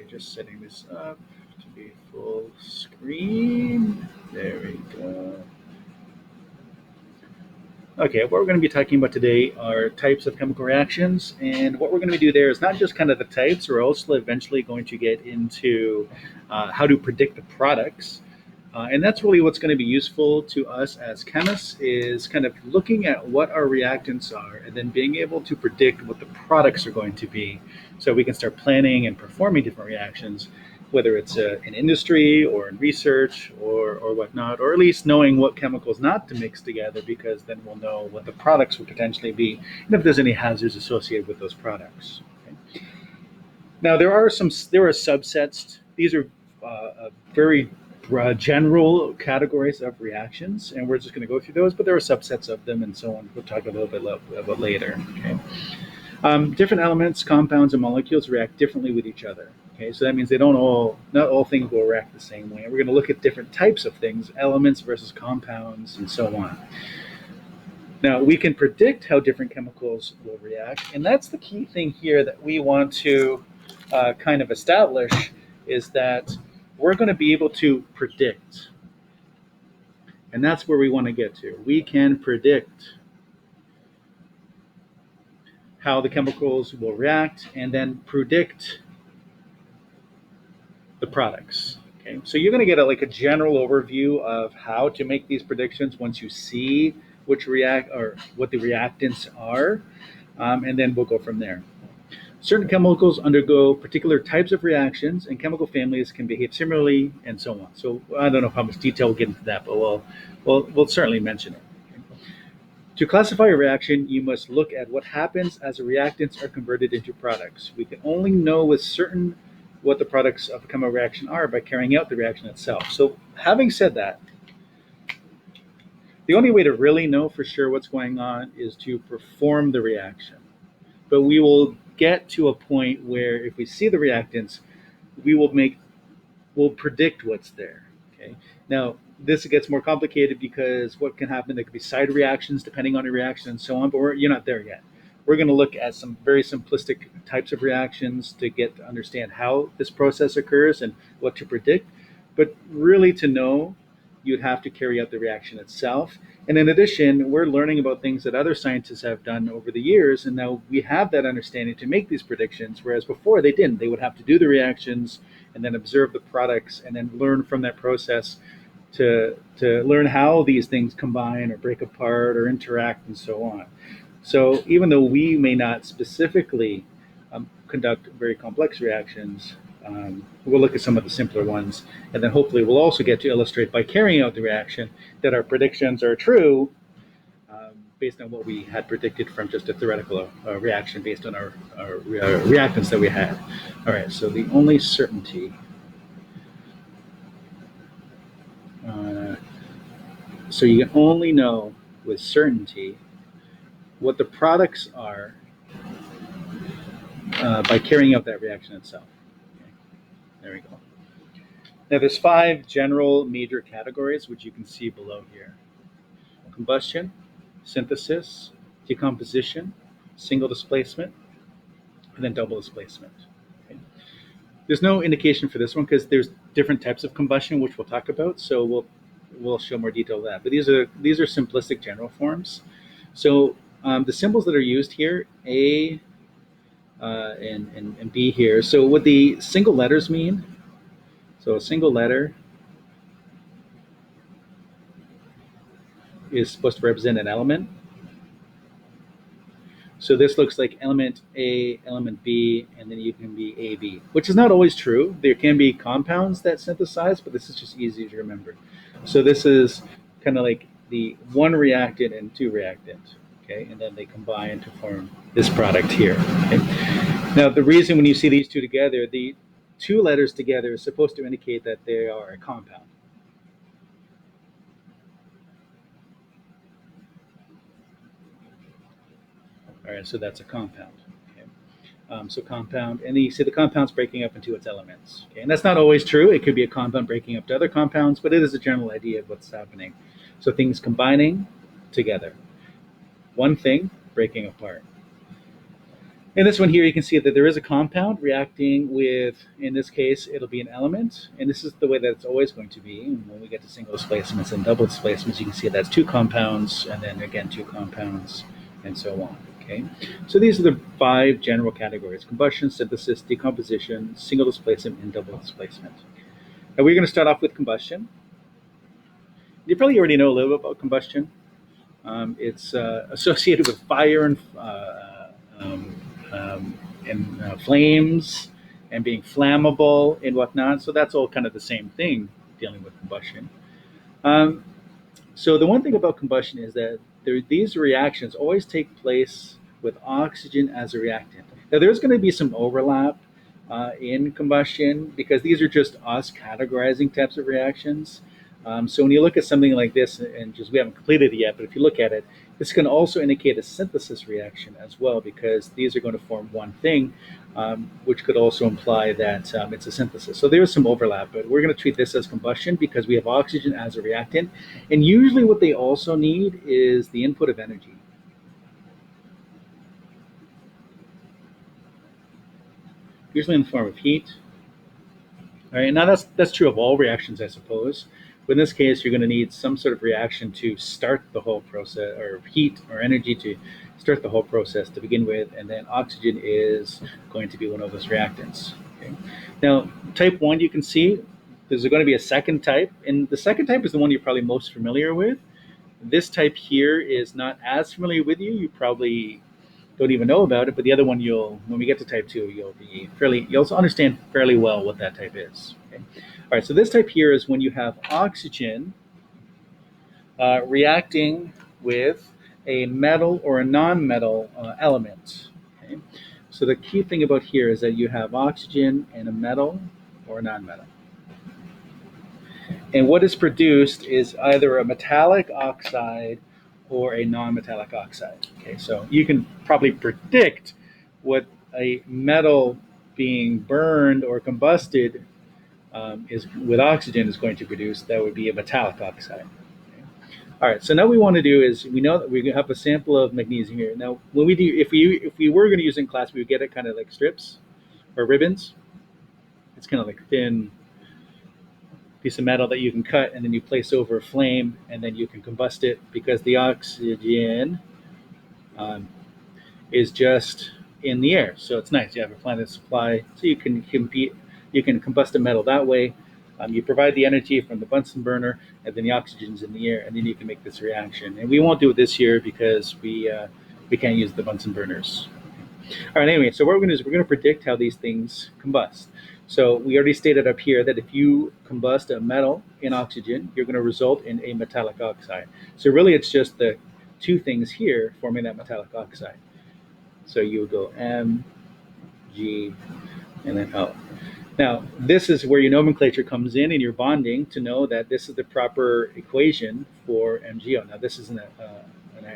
just setting this up to be full screen. There we go. Okay, what we're going to be talking about today are types of chemical reactions, and what we're going to do there is not just kind of the types, we're also eventually going to get into how to predict the products. And that's really what's going to be useful to us as chemists is kind of looking at what our reactants are and then being able to predict what the products are going to be so we can start planning and performing different reactions, whether it's in industry or in research or whatnot, or at least knowing what chemicals not to mix together because then we'll know what the products would potentially be and if there's any hazards associated with those products. Okay. Now there are subsets. These are very general categories of reactions, and we're just going to go through those, but there are subsets of them and so on. We'll talk a little bit about later. Okay. Different elements, compounds, and molecules react differently with each other. Okay, so that means not all things will react the same way. We're going to look at different types of things, elements versus compounds, and so on. Now, we can predict how different chemicals will react, and that's the key thing here that we want to kind of establish is that we're going to be able to predict. And that's where we want to get to. We can predict how the chemicals will react and then predict the products. Okay, so you're going to get a general overview of how to make these predictions once you see what the reactants are, and then we'll go from there. Certain chemicals undergo particular types of reactions, and chemical families can behave similarly, and so on. So I don't know how much detail we'll get into that, but we'll certainly mention it. To classify a reaction, you must look at what happens as the reactants are converted into products. We can only know with certain what the products of a chemical reaction are by carrying out the reaction itself. So having said that, the only way to really know for sure what's going on is to perform the reaction. But we will get to a point where if we see the reactants, we'll predict what's there. Okay. Now, this gets more complicated because what can happen, there could be side reactions depending on the reaction and so on, but you're not there yet. We're going to look at some very simplistic types of reactions to get to understand how this process occurs and what to predict. But really to know, you'd have to carry out the reaction itself. And in addition, we're learning about things that other scientists have done over the years, and now we have that understanding to make these predictions, whereas before they didn't. They would have to do the reactions and then observe the products and then learn from that process to learn how these things combine or break apart or interact and so on. So even though we may not specifically conduct very complex reactions, we'll look at some of the simpler ones, and then hopefully we'll also get to illustrate by carrying out the reaction that our predictions are true based on what we had predicted from just a theoretical reaction based on our reactants that we had. All right, so the only certainty. So you can only know with certainty what the products are by carrying out that reaction itself. Okay. There we go. Now there's 5 general major categories, which you can see below here. Combustion, synthesis, decomposition, single displacement, and then double displacement. Okay. There's no indication for this one because there's different types of combustion, which we'll talk about. So we'll show more detail of that. But these are simplistic general forms. So the symbols that are used here, A and B here. So what the single letters mean, so a single letter is supposed to represent an element. So this looks like element A, element B, and then you can be AB, which is not always true. There can be compounds that synthesize, but this is just easy to remember. So this is kind of like the one reactant and two reactant, okay? And then they combine to form this product here, okay? Now, the reason when you see these two together, the 2 letters together is supposed to indicate that they are a compound. All right, so that's a compound. Okay. So compound, and then you see the compound's breaking up into its elements. Okay, and that's not always true. It could be a compound breaking up to other compounds, but it is a general idea of what's happening. So things combining together. One thing breaking apart. In this one here, you can see that there is a compound reacting with, in this case, it'll be an element. And this is the way that it's always going to be. And when we get to single displacements and double displacements, you can see that's two compounds, and then again, two compounds, and so on. Okay. So these are the five general categories: combustion, synthesis, decomposition, single displacement, and double displacement. Now we're going to start off with combustion. You probably already know a little bit about combustion. It's associated with fire um, and flames and being flammable and whatnot. So that's all kind of the same thing dealing with combustion. Um, so the one thing about combustion is that these reactions always take place with oxygen as a reactant. Now there's going to be some overlap in combustion because these are just us categorizing types of reactions. So when you look at something like this, and just we haven't completed it yet, but if you look at it, this can also indicate a synthesis reaction as well because these are going to form one thing, which could also imply that it's a synthesis. So there's some overlap, but we're going to treat this as combustion because we have oxygen as a reactant. And usually what they also need is the input of energy. Usually in the form of heat. All right, now that's true of all reactions, I suppose. But in this case, you're going to need some sort of reaction to start the whole process, or heat or energy to start the whole process to begin with, and then oxygen is going to be one of those reactants. Okay. Now, type 1, you can see there's going to be a second type, and the second type is the one you're probably most familiar with. This type here is not as familiar with you. You probably don't even know about it, but the other one when we get to type 2, you'll also understand fairly well what that type is. Okay? All right, so this type here is when you have oxygen reacting with a metal or a non-metal element. Okay? So the key thing about here is that you have oxygen and a metal or a non-metal. And what is produced is either a metallic oxide or a non-metallic oxide. Okay, so you can probably predict what a metal being burned or combusted is with oxygen is going to produce. That would be a metallic oxide. Okay. All right, so now what we want to do is we know that we have a sample of magnesium here. Now, when we do, if we were going to use it in class, we would get it kind of like strips or ribbons. It's kind of like thin piece of metal that you can cut and then you place over a flame and then you can combust it because the oxygen is just in the air. So it's nice. You have a planet supply, so you can combust a metal that way. You provide the energy from the Bunsen burner, and then the oxygen's in the air, and then you can make this reaction. And we won't do it this year because we can't use the Bunsen burners. All right. Anyway, so what we're going to do is we're going to predict how these things combust. So we already stated up here that if you combust a metal in oxygen, you're going to result in a metallic oxide. So really, it's just the two things here forming that metallic oxide. So you would go M, G, and then O. Now, this is where your nomenclature comes in and your bonding to know that this is the proper equation for MgO. Now, this is an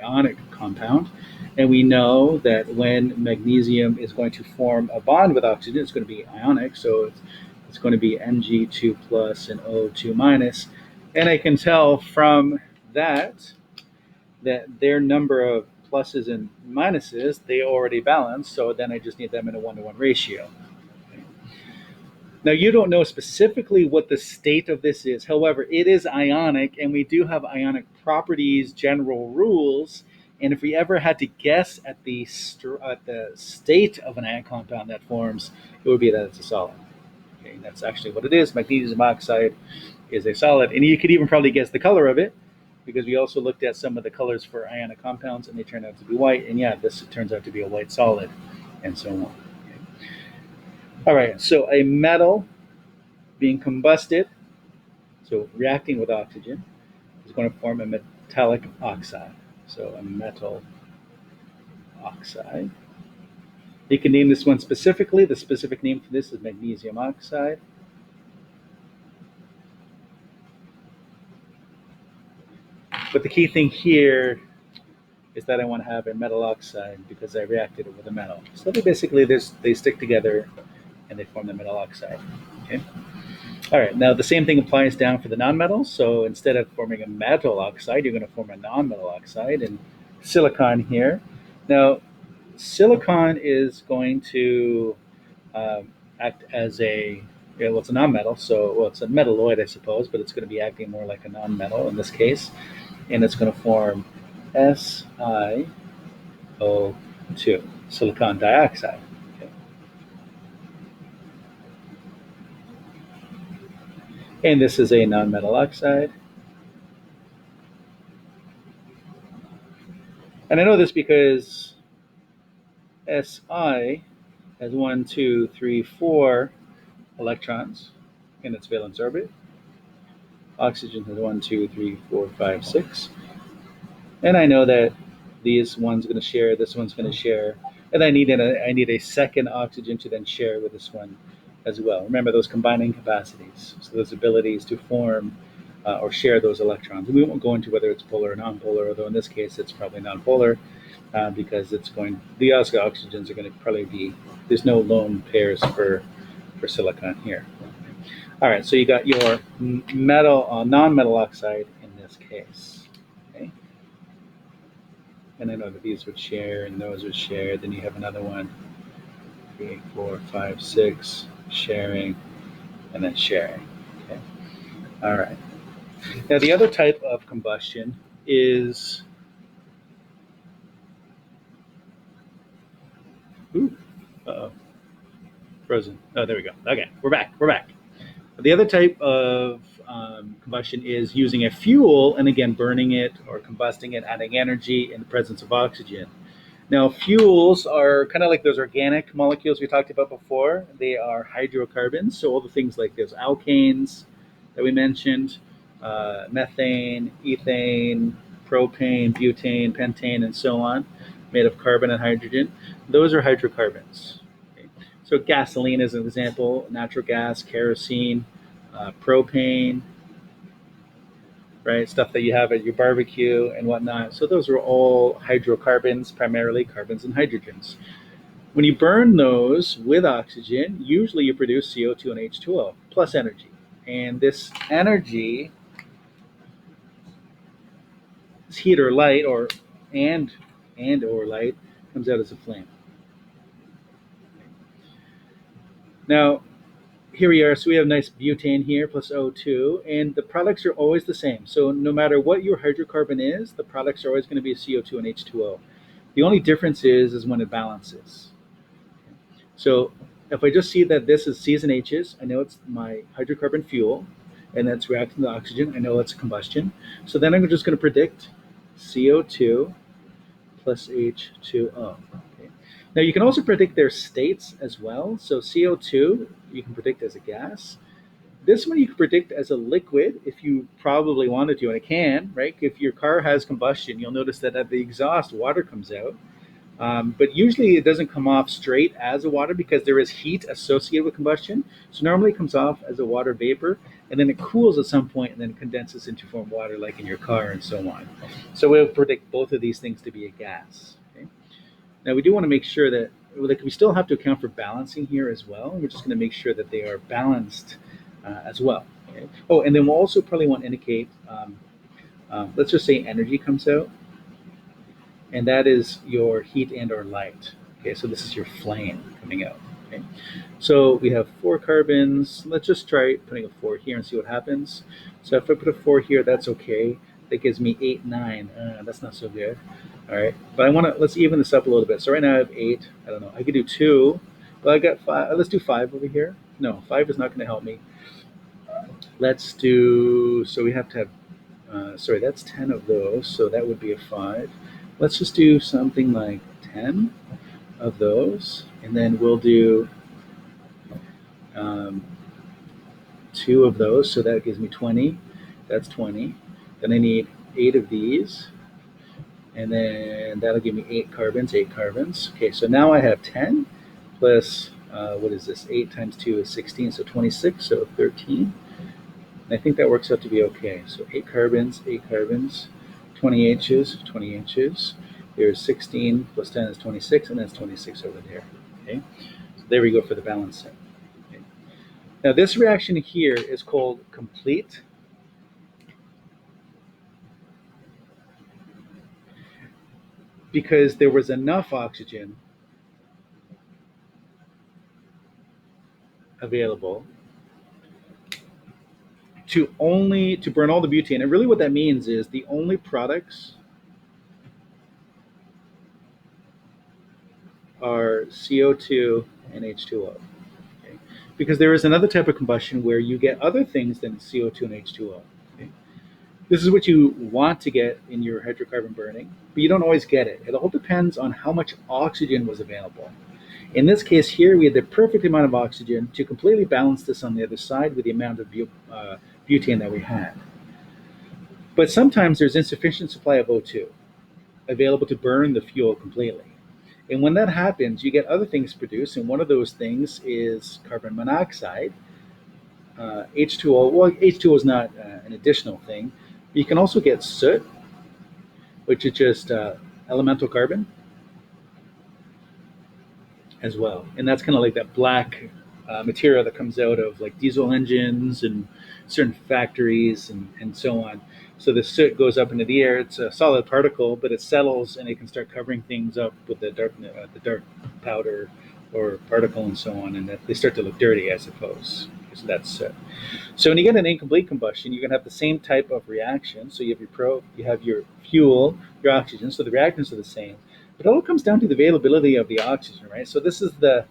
ionic compound, and we know that when magnesium is going to form a bond with oxygen, it's going to be ionic, so it's going to be Mg2 plus and O2 minus. And I can tell from that their number of pluses and minuses, they already balance, so then I just need them in a 1-to-1 ratio. Now, you don't know specifically what the state of this is. However, it is ionic, and we do have ionic properties, general rules. And if we ever had to guess at the state of an ionic compound that forms, it would be that it's a solid. Okay, that's actually what it is. Magnesium oxide is a solid. And you could even probably guess the color of it, because we also looked at some of the colors for ionic compounds, and they turned out to be white. And yeah, this turns out to be a white solid, and so on. All right, so a metal being combusted, so reacting with oxygen, is going to form a metallic oxide. So a metal oxide. You can name this one specifically. The specific name for this is magnesium oxide. But the key thing here is that I want to have a metal oxide because I reacted it with a metal. So they stick together and they form the metal oxide. Okay. All right. Now the same thing applies down for the nonmetals. So instead of forming a metal oxide, you're going to form a non-metal oxide and silicon here. Now, Silicon is going to act as well, it's a nonmetal, so, well, it's a metalloid, I suppose, but it's going to be acting more like a nonmetal in this case, and it's going to form SiO2, silicon dioxide. Okay. And this is a nonmetal oxide. And I know this because Si has 1, 2, 3, 4 electrons in its valence orbit. Oxygen has 1, 2, 3, 4, 5, 6. And I know that these one's going to share, this one's going to share, and I need a second oxygen to then share with this one as well. Remember those combining capacities, so those abilities to form or share those electrons. And we won't go into whether it's polar or nonpolar, although in this case it's probably nonpolar because the oxygens are going to probably be, there's no lone pairs for silicon here. All right, so you got your non-metal oxide in this case. Okay. And I know that these would share and those would share. Then you have another one, 3, 4, 5, 6, sharing, and then sharing. Okay. All right. Now the other type of combustion is, ooh, uh-oh, frozen. Oh, there we go. Okay, we're back. We're back. The other type of combustion is using a fuel and again burning it or combusting it, adding energy in the presence of oxygen. Now, fuels are kind of like those organic molecules we talked about before. They are hydrocarbons, so all the things like those alkanes that we mentioned, methane, ethane, propane, butane, pentane, and so on, made of carbon and hydrogen. Those are hydrocarbons. Okay. So gasoline is an example, natural gas, kerosene, propane, right? Stuff that you have at your barbecue and whatnot. So those are all hydrocarbons, primarily carbons and hydrogens. When you burn those with oxygen, usually you produce CO2 and H2O plus energy. And this energy, this heat or light, or light, comes out as a flame. Now, here we are. So we have nice butane here plus O2, and the products are always the same. So no matter what your hydrocarbon is, the products are always going to be CO2 and H2O. The only difference is when it balances. So if I just see that this is C's and H's, I know it's my hydrocarbon fuel, and that's reacting to oxygen. I know it's combustion. So then I'm just going to predict CO2 plus H2O. Okay. Now you can also predict their states as well. So CO2 you can predict as a gas. This one you can predict as a liquid if you probably wanted to, and it can, right? If your car has combustion, you'll notice that at the exhaust, water comes out. But usually it doesn't come off straight as a water because there is heat associated with combustion. So normally it comes off as a water vapor and then it cools at some point and then condenses into form water like in your car and so on. So we'll predict both of these things to be a gas. Okay? Now we do want to make sure that we still have to account for balancing here as well. We're just going to make sure that they are balanced as well. Okay? Oh, and then we'll also probably want to indicate, let's just say energy comes out, and that is your heat and or light. Okay, so this is your flame coming out. Okay, so we have 4 carbons. Let's just try putting a 4 here and see what happens. So if I put a 4 here, that's okay. That gives me 8, 9. That's not so good. All right, but let's even this up a little bit. So right now I have 8. I don't know. I could do 2, but I got 5. Let's do 5 over here. No, 5 is not going to help me. Let's do. So we have to have. Sorry, that's 10 of those. So that would be a 5. Let's just do something like 10 of those, and then we'll do 2 of those, so that gives me 20. That's 20. Then I need 8 of these, and then that'll give me 8 carbons, 8 carbons. Okay, so now I have 10 plus, what is this? 8 times 2 is 16, so 26, so 13. And I think that works out to be okay. So 8 carbons, 20 H's, 20 H's. Here's 16 plus 10 is 26, and that's 26 over there. Okay, so there we go for the balance set. Okay. Now this reaction here is called complete. Because there was enough oxygen available to burn all the butane. And really what that means is the only products are CO2 and H2O. Okay? Because there is another type of combustion where you get other things than CO2 and H2O. Okay? This is what you want to get in your hydrocarbon burning, but you don't always get it. It all depends on how much oxygen was available. In this case here, we had the perfect amount of oxygen to completely balance this on the other side with the amount of butane that we had. But sometimes there's insufficient supply of O2 available to burn the fuel completely. And when that happens, you get other things produced, and one of those things is carbon monoxide, H2O. Well, H2O is not an additional thing. You can also get soot, which is just elemental carbon as well. And that's kind of like that black material that comes out of like diesel engines and certain factories and so on. So the soot goes up into the air. It's a solid particle, but it settles and it can start covering things up with the dark powder or particle and so on, and that they start to look dirty, I suppose. So that's soot. So when you get an incomplete combustion, you're going to have the same type of reaction. So you have your fuel, your oxygen. So the reactants are the same. But it all comes down to the availability of the oxygen, right? So this is the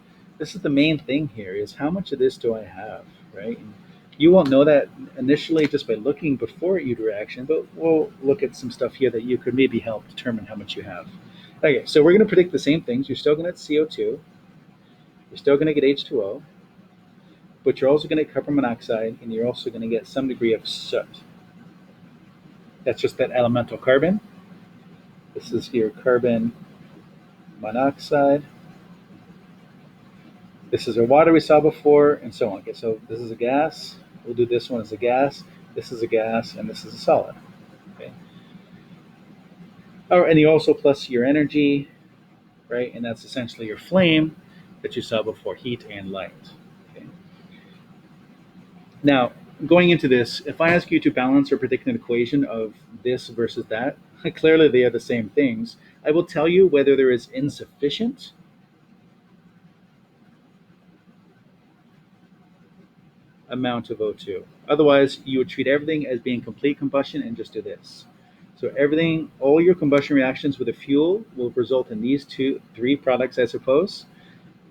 main thing here: is how much of this do I have, right? And you won't know that initially just by looking before you do reaction, but we'll look at some stuff here that you could maybe help determine how much you have. Okay, so we're going to predict the same things. You're still going to get CO2, you're still going to get H2O, but you're also going to get carbon monoxide, and you're also going to get some degree of soot. That's just that elemental carbon. This is your carbon monoxide. This is our water we saw before, and so on. Okay, so this is a gas. We'll do this one as a gas. This is a gas, and this is a solid. Okay. Oh, and you also plus your energy, right? And that's essentially your flame that you saw before, heat and light. Okay. Now, going into this, if I ask you to balance or predict an equation of this versus that, clearly they are the same things. I will tell you whether there is insufficient amount of O2. Otherwise, you would treat everything as being complete combustion and just do this. So everything, all your combustion reactions with a fuel will result in these three products, I suppose.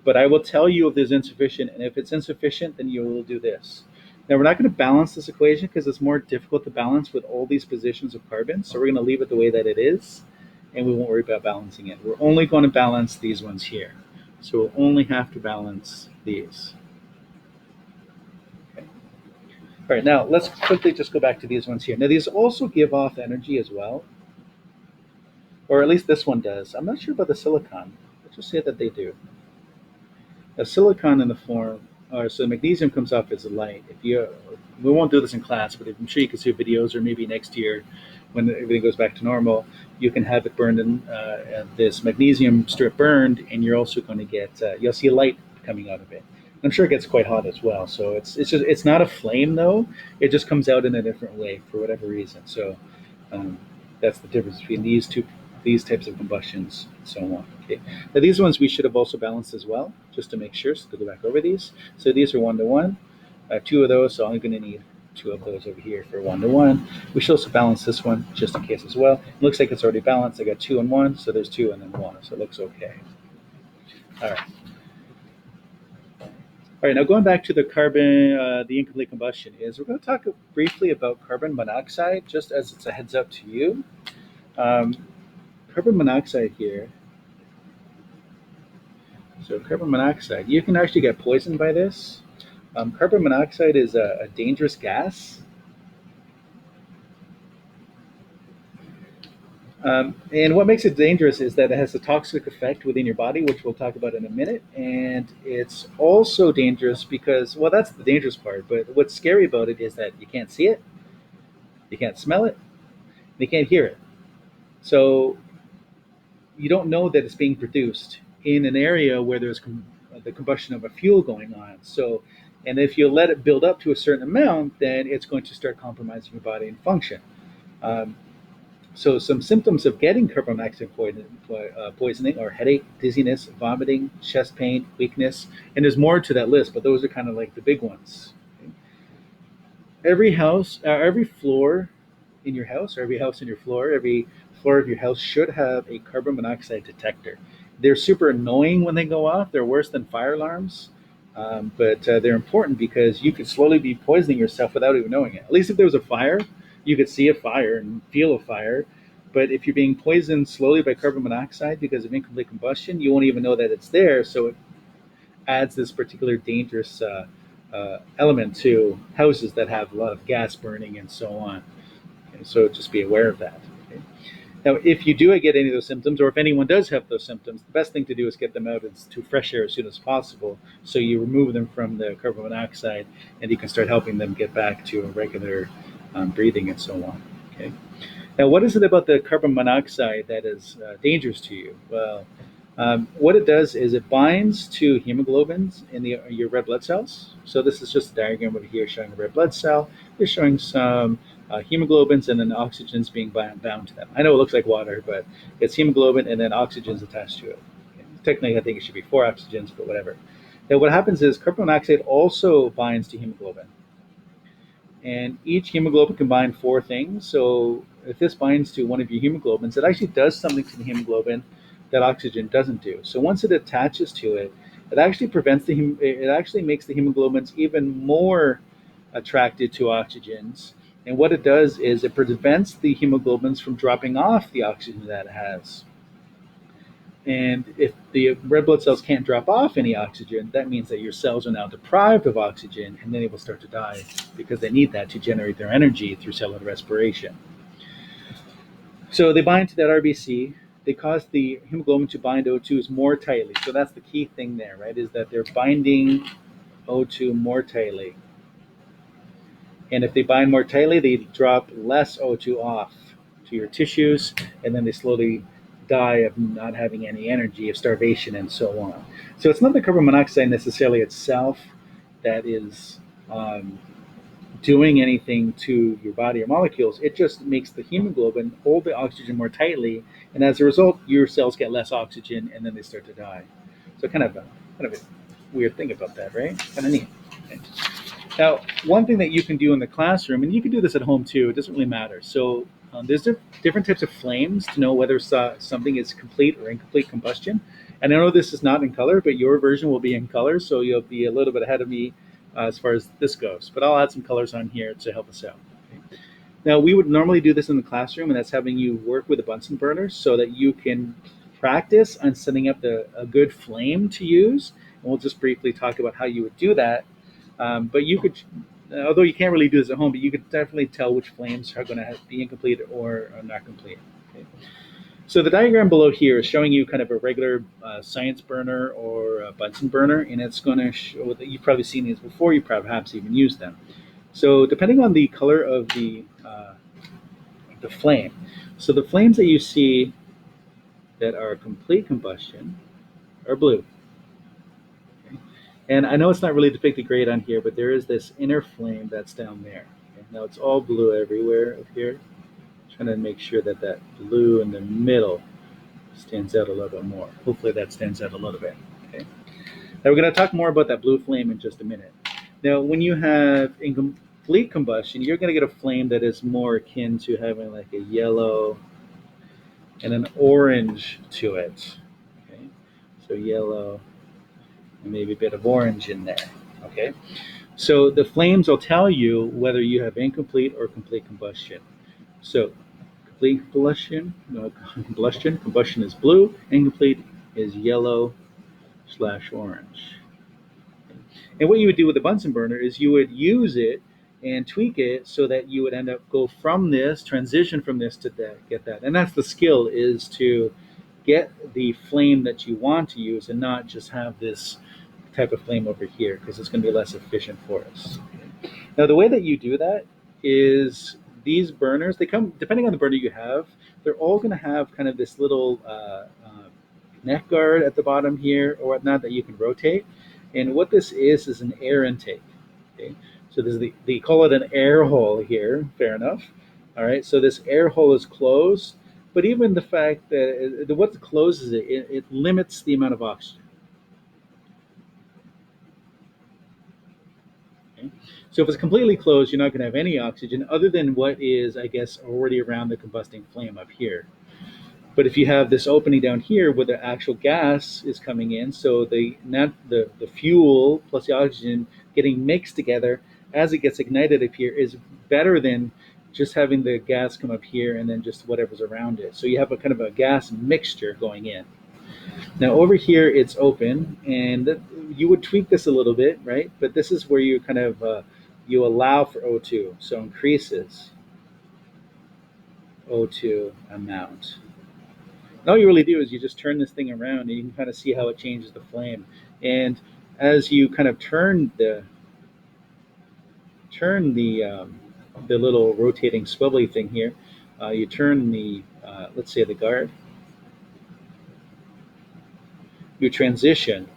But I will tell you if there's insufficient, and if it's insufficient, then you will do this. Now, we're not going to balance this equation because it's more difficult to balance with all these positions of carbon. So we're going to leave it the way that it is, and we won't worry about balancing it. We're only going to balance these ones here. So we'll only have to balance these. Okay. All right, now let's quickly just go back to these ones here. Now, these also give off energy as well, or at least this one does. I'm not sure about the silicon. Let's just say that they do. Now, silicon in the form, so magnesium comes off as a light. We won't do this in class, but I'm sure you can see videos, or maybe next year when everything goes back to normal, you can have it burned in this magnesium strip burned, and you're also going to get you'll see light coming out of it. I'm sure it gets quite hot as well. So it's not a flame though. It just comes out in a different way for whatever reason. So that's the difference between these types of combustions and so on. Okay. Now these ones we should have also balanced as well, just to make sure. So to go back over these. So these are 1-to-1. I have 2 of those, so I'm going to need 2 of those over here for 1-to-1. We should also balance this one just in case as well. It looks like it's already balanced. I got 2 and 1, so there's 2 and then 1, so it looks okay. All right. All right, now going back to the the incomplete combustion we're going to talk briefly about carbon monoxide, just as it's a heads up to you. Carbon monoxide here. So carbon monoxide, you can actually get poisoned by this. Carbon monoxide is a dangerous gas. And what makes it dangerous is that it has a toxic effect within your body, which we'll talk about in a minute. And it's also dangerous because, well, that's the dangerous part. But what's scary about it is that you can't see it, you can't smell it, you can't hear it. So you don't know that it's being produced in an area where there's the combustion of a fuel going on. So, and if you let it build up to a certain amount, then it's going to start compromising your body and function. So some symptoms of getting carbon monoxide poisoning are headache, dizziness, vomiting, chest pain, weakness, and there's more to that list, but those are kind of like the big ones. Every floor in your house, or every house in your floor, every floor of your house should have a carbon monoxide detector. They're super annoying when they go off. They're worse than fire alarms, but they're important because you could slowly be poisoning yourself without even knowing it. At least if there was a fire, you could see a fire and feel a fire. But if you're being poisoned slowly by carbon monoxide because of incomplete combustion, you won't even know that it's there. So it adds this particular dangerous element to houses that have a lot of gas burning and so on. Okay, so just be aware of that. Okay. Now, if you do get any of those symptoms, or if anyone does have those symptoms, the best thing to do is get them out into fresh air as soon as possible. So you remove them from the carbon monoxide, and you can start helping them get back to a regular breathing and so on. Okay. Now, what is it about the carbon monoxide that is dangerous to you? Well, what it does is it binds to hemoglobins in your red blood cells. So this is just a diagram over here showing a red blood cell. They're showing some hemoglobins and then oxygens being bound to them. I know it looks like water, but it's hemoglobin and then oxygens attached to it. Okay. Technically, I think it should be four oxygens, but whatever. Now, what happens is carbon monoxide also binds to hemoglobin. And each hemoglobin can bind four things. So if this binds to one of your hemoglobins, it actually does something to the hemoglobin that oxygen doesn't do. So once it attaches to it, it actually it actually makes the hemoglobins even more attracted to oxygens. And what it does is it prevents the hemoglobins from dropping off the oxygen that it has. And if the red blood cells can't drop off any oxygen, that means that your cells are now deprived of oxygen, and then they will start to die because they need that to generate their energy through cellular respiration. So they bind to that RBC. They cause the hemoglobin to bind O2s more tightly. So that's the key thing there, right? Is that they're binding O2 more tightly. And if they bind more tightly, they drop less O2 off to your tissues, and then they slowly die of not having any energy, of starvation, and so on. So it's not the carbon monoxide necessarily itself that is doing anything to your body or molecules. It just makes the hemoglobin hold the oxygen more tightly, and as a result, your cells get less oxygen, and then they start to die. So kind of a weird thing about that, right? Kind of neat. Okay. Now, one thing that you can do in the classroom, and you can do this at home too, it doesn't really matter. So there's different types of flames to know whether something is complete or incomplete combustion. And I know this is not in color, but your version will be in color, so you'll be a little bit ahead of me as far as this goes. But I'll add some colors on here to help us out. Okay. Now, we would normally do this in the classroom, and that's having you work with a Bunsen burner so that you can practice on setting up a good flame to use. And we'll just briefly talk about how you would do that. But you could, although you can't really do this at home, but you could definitely tell which flames are going to be incomplete or not complete. Okay. So the diagram below here is showing you kind of a regular science burner or a Bunsen burner, and it's going to show that you've probably seen these before. You perhaps even used them. So depending on the color of the flame, so the flames that you see that are complete combustion are blue. And I know it's not really depicted great on here, but there is this inner flame that's down there. Okay? Now it's all blue everywhere up here. I'm trying to make sure that that blue in the middle stands out a little bit more. Hopefully that stands out a little bit. Okay. Now we're going to talk more about that blue flame in just a minute. Now, when you have incomplete combustion, you're going to get a flame that is more akin to having like a yellow and an orange to it. Okay. So yellow, and maybe a bit of orange in there. Okay, so the flames will tell you whether you have incomplete or complete combustion. So complete combustion, no, combustion is blue, incomplete is yellow/orange. And what you would do with the Bunsen burner is you would use it and tweak it so that you would end up go from this, transition from this to that, get that. And that's the skill, is to get the flame that you want to use and not just have this type of flame over here, because it's going to be less efficient for us. Now, the way that you do that is these burners, they come, depending on the burner you have, they're all going to have kind of this little neck guard at the bottom here or whatnot that you can rotate. And what this is an air intake. Okay? So this is they call it an air hole here, fair enough. All right, so this air hole is closed, but even the fact that what closes it, it limits the amount of oxygen. Okay? So if it's completely closed, you're not going to have any oxygen other than what is, I guess, already around the combusting flame up here. But if you have this opening down here where the actual gas is coming in, so the fuel plus the oxygen getting mixed together as it gets ignited up here is better than just having the gas come up here and then just whatever's around it. So you have a kind of a gas mixture going in. Now over here it's open, and you would tweak this a little bit, right? But this is where you kind of you allow for O2, so increases O2 amount. And all you really do is you just turn this thing around, and you can kind of see how it changes the flame. And as you kind of turn the little rotating swivelly thing here, you turn the let's say the guard, you transition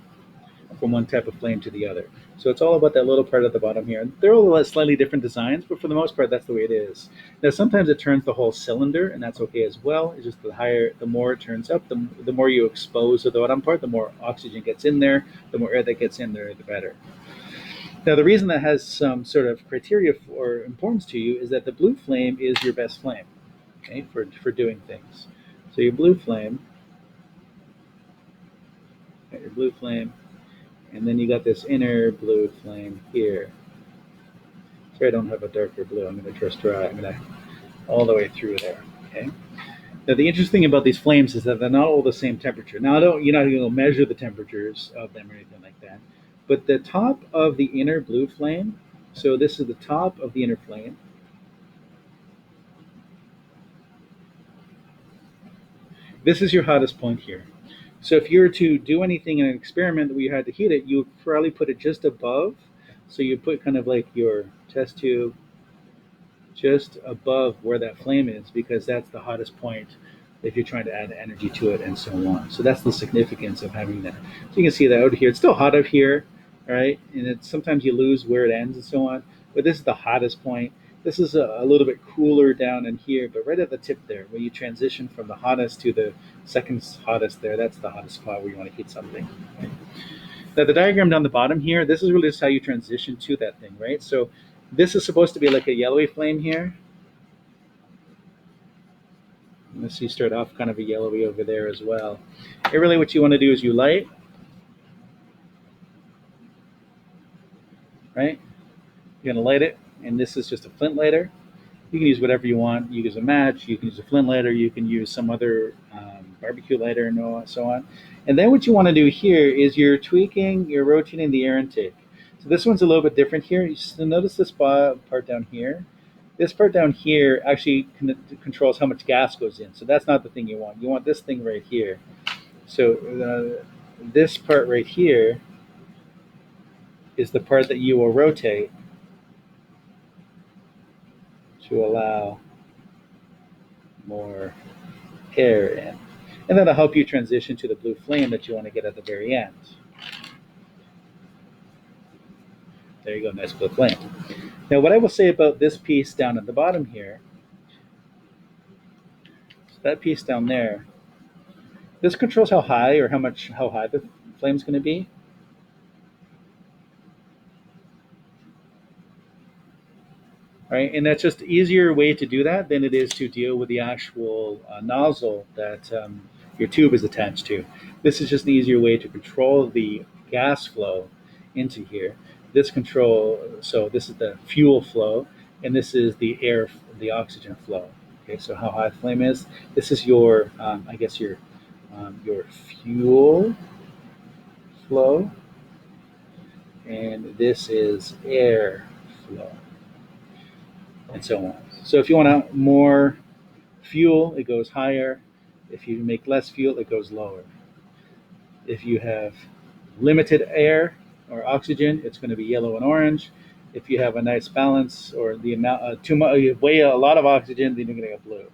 from one type of flame to the other. So it's all about that little part at the bottom here. They're all slightly different designs, but for the most part, that's the way it is. Now, sometimes it turns the whole cylinder, and that's okay as well. It's just the more it turns up, the more you expose to the bottom part, the more oxygen gets in there, the more air that gets in there, the better. Now, the reason that has some sort of criteria or importance to you is that the blue flame is your best flame, okay, for doing things. So your blue flame, your blue flame, and then you got this inner blue flame here. Sorry, I don't have a darker blue. I'm going to just draw. I'm going to all the way through there. Okay. Now the interesting thing about these flames is that they're not all the same temperature. Now you're not going to measure the temperatures of them or anything like that. But the top of the inner blue flame. So this is the top of the inner flame. This is your hottest point here. So if you were to do anything in an experiment where you had to heat it, you would probably put it just above. So you put kind of like your test tube just above where that flame is, because that's the hottest point if you're trying to add energy to it and so on. So that's the significance of having that. So you can see that out here. It's still hot up here, right? And it's sometimes you lose where it ends and so on. But this is the hottest point. This is a little bit cooler down in here, but right at the tip there, where you transition from the hottest to the second hottest there, that's the hottest spot where you want to heat something. Right? Now the diagram down the bottom here, this is really just how you transition to that thing, right? So this is supposed to be like a yellowy flame here. Let's see, start off kind of a yellowy over there as well. And really what you want to do is you light, right? You're going to light it, and this is just a flint lighter. You can use whatever you want. You can use a match, you can use a flint lighter, you can use some other barbecue lighter and so on. And then what you want to do here is you're rotating the air intake. So this one's a little bit different here. So notice this part down here. This part down here actually controls how much gas goes in. So that's not the thing you want. You want this thing right here. So this part right here is the part that you will rotate to allow more air in. And that'll help you transition to the blue flame that you want to get at the very end. There you go, nice blue flame. Now what I will say about this piece down at the bottom here, so that piece down there, this controls how high the flame's going to be. Right, and that's just an easier way to do that than it is to deal with the actual nozzle that your tube is attached to. This is just an easier way to control the gas flow into here. So this is the fuel flow, and this is the oxygen flow. Okay, so how high the flame is. This is your, I guess your fuel flow, and this is air flow, and so on. So if you want more fuel, it goes higher. If you make less fuel, it goes lower. If you have limited air or oxygen, it's going to be yellow and orange. If you have a nice balance or the amount too much, you weigh a lot of oxygen, then you're going to get blue.